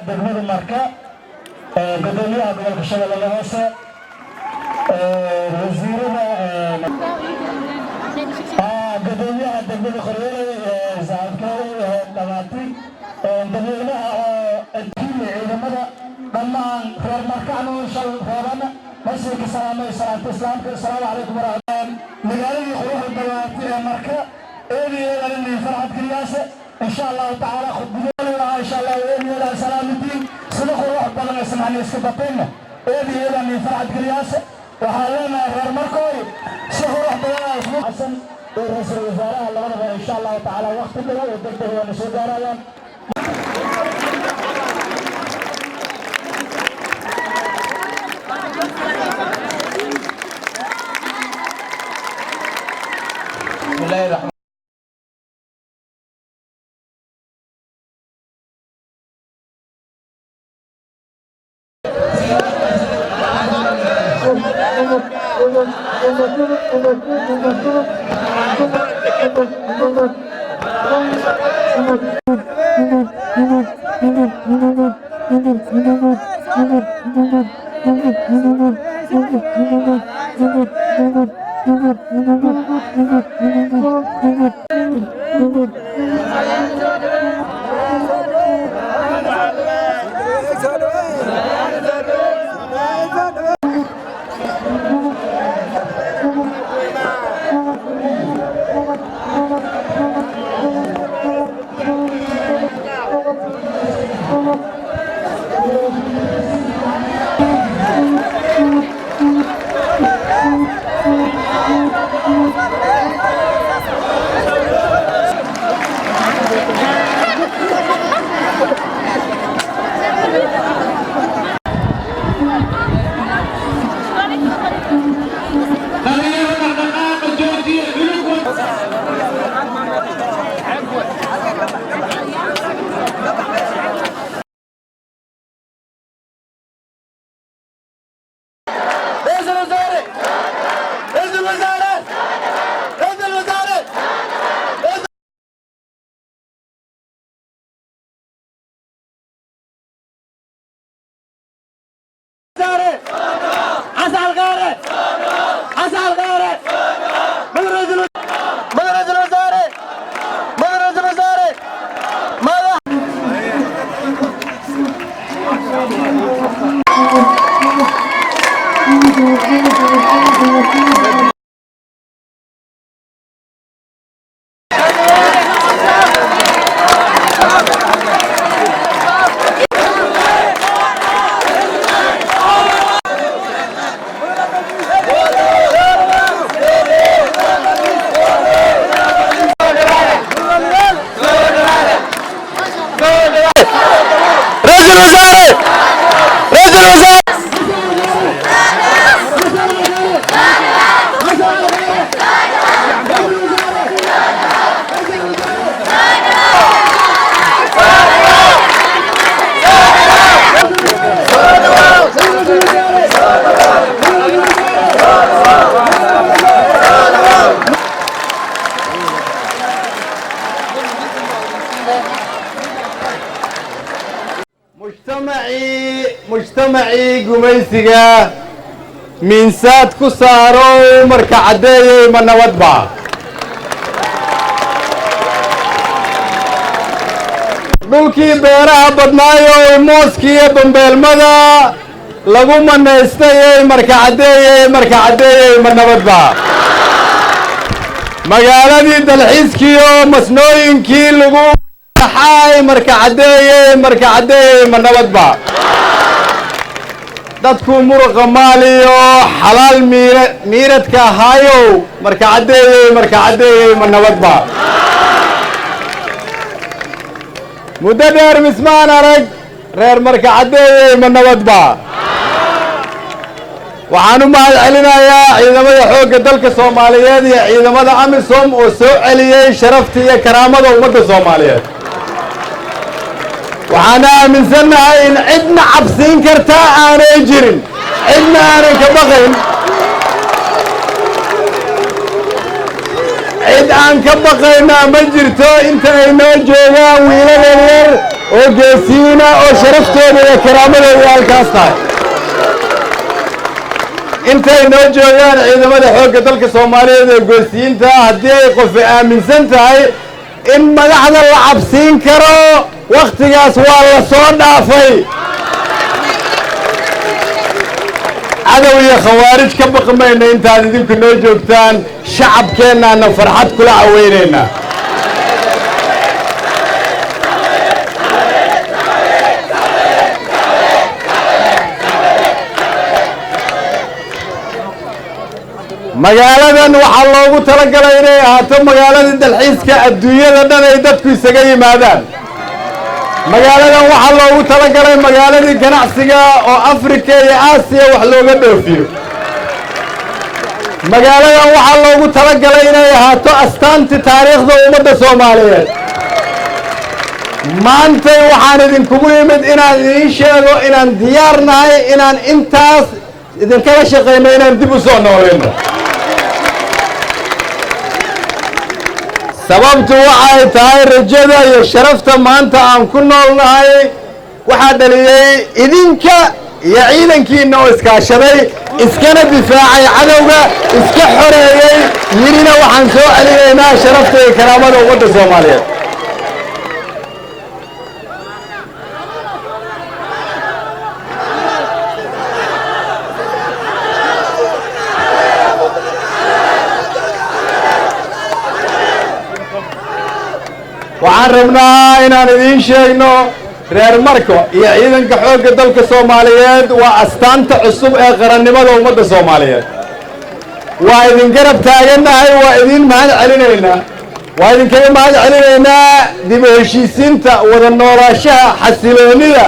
degmada marka gudoomiyaha gobolka shabeellaha hoose wasiirada gudoomiyaha degmada qoryooley saaxiibkeeda dhamaatay dadweynaha oo ciidamada dhammaan reer markacno shal reebana masjidka salaamay salaanta islaamka assalaamu calaykum waraxmatullahi magaaladii quruxda dawaatay ee marka eedeedan farxad kaliyaase insha Allah taala khudbada insha Allah eedeedan salaamtiin sida quruxda badan ismaani iska batayna eedeedan farxad kaliyaase waxaa leenahay reer markooy si quruxda badan ismu xasan ra'iisul wasaaraha labadaba insha Allah taala waqti dhow oo degdeg ah soo gaarayaan مجتمعي قميسيقا من ساد كسارو مركع عدي من ودبع دولكي بيرا بدنايو موسكي بمبيل مدى لغو من استيي مركع عدي من ودبع magaaladii dalxiiskiyo masnooyinkii lagu taxay marka cadeeyey ma nabadba dadku muruqa maaliyo xalaal miiradka ahaayow marka cadeeyey ma nabadba muddo dheer mismaan arag reer marka cadeeyey ma nabadba waxaan u mahad celinayaa ciidamada xoogga dalka Soomaaliyeed iyo ciidamada AMISOM oo soo celiyay sharafta iyo karaamada ummadda Soomaaliyeed waxaan aaminsanahay in cidna cabsiin karta aanay jirin cidna aanay ka baqayn cid aan ka baqayna ma jirto inta ay noo joogaan wiilal yar oo geesiina oo sharaftooda iyo karaamadooda halkaas tahay intay noo joogaan ciidamada xoogga dalka Soomaaliyeed ee geesiinta haddii ay qof aaminsan tahay in madaxda la cabsiin karo waqtigaas waa la soo dhaafay cadow iyo khawaarij ka baqmayna intaad idinku noo joogtaan shacabkeennaana farxad kula caweynayna magaaladan waxaa loogu talagalay inay ahaato magaaladii dalxiiska adduunyada dhan ay dadku isaga yimaadaan magaaladan waxaa loogu talagalay magaaladii ganacsiga oo Afrika iyo Aasiya wax looga dhoofiyo magaaladan waxaa loogu talagalay inay ahaato astaantii taariikhda ummadda Soomaaliyeed maanta waxaan idinkugu yimid inaan idiin sheego inaan diyaar nahay inaan intaas idinkala shaqeyno inaan dib u soo nooleyno sababtu waxay tahay rajada iyo sharafta maanta aan ku noolnahay waxa dhaliyay idinka iyo ciidankiina oo iskaashaday iskana difaacay cadowga iska xoreeyay yirina waxaan soo celinaynaa sharafta iyo karaamada ummadda Soomaaliyeed waxaan rabnaa inaan idiin sheegno reer Marko iyo ciidanka xoogga dalka Soomaaliyeed waa astaanta cusub ee qarannimada ummadda Soomaaliyeed waa idin garab taaganahay waa idin mahad celinaynaa waa idinkaga mahad celinaynaa dib u heshiisiinta wada noolaanshaha xasiloonida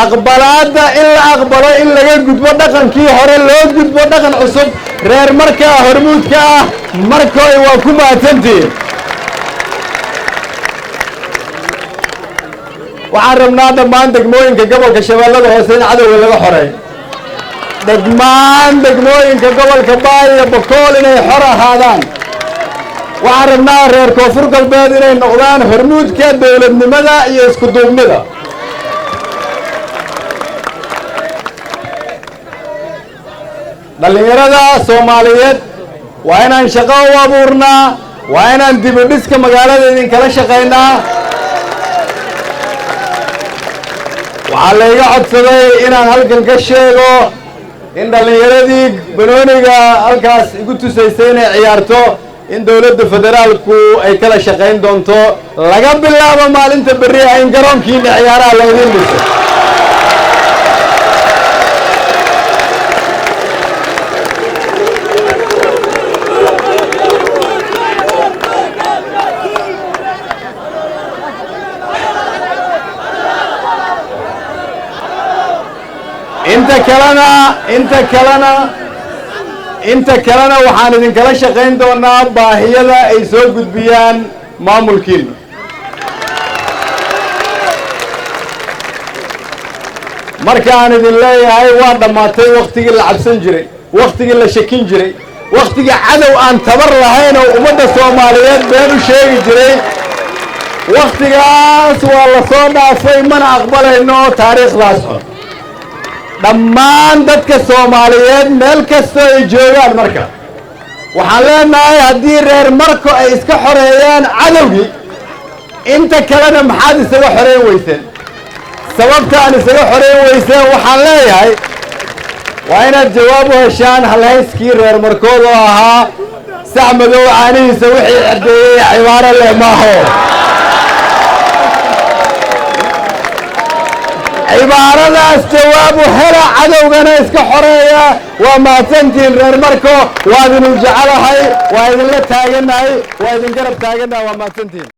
aqbalaadda in la aqbalo in laga gudbo dhaqankii hore loo gudbo dhaqan cusub reer Marka hormuudka ah Marko waa ku mahadsantihiin waxaan rabnaa dhammaan degmooyinka gobolka Shabeellada Hoose in cadowga laga xoreeyo dhammaan degmooyinka gobolka Baay iyo Bokool inay xor ahaadaan waxaan rabnaa reer Koonfur Galbeed inay noqdaan hormuudka dawladnimada iyo isku duubnida dhalinyarada Soomaaliyeed waa inaan shaqo u abuurnaa waa inaan dib u dhiska magaalada idin kala shaqeynaa waxaa la iga codsaday inaan halkan ka sheego in dhalinyaradii banooniga halkaas igu tusaysay inay ciyaarto in dawladda federaalku ay kala shaqayn doonto laga bilaabo maalinta berri ah in garoonkiina ciyaaraha la idin dhiso inta kalena waxaan idinkala shaqayn doonaa baahiyada ay soo gudbiyaan maamulkiina markaan idin leeyahay waa dhammaatay waqtigii la cabsan jiray waqtigii la shakin jiray waqtigii cadow aan tabar lahayn oo ummadda Soomaaliyeed been u sheegi jiray waqtigaas waa la soo dhaafay mana aqbalayno taariikhdaas dhammaan dadka Soomaaliyeed meel kasta ay joogaan marka waxaan leenahay haddii reer Marko ay iska xoreeyaan cadowgii inta kalena maxaad isaga xoreyn weyseen sababta aan isaga xoreyn weyseen waxaan leeyahay waa inaad jawaab u heshaan halhayskii reer Markood oo ahaa saxmadow caanihiisa wixii cadeeyey cibaaro leh maaho cibaaradaas jawaabu hela cadowgana iska xoreeya waa mahadsantihiin reer marko waa idinu jecelahay waa idinla taaganahay waa idin garab taaganahay waa mahadsantihiin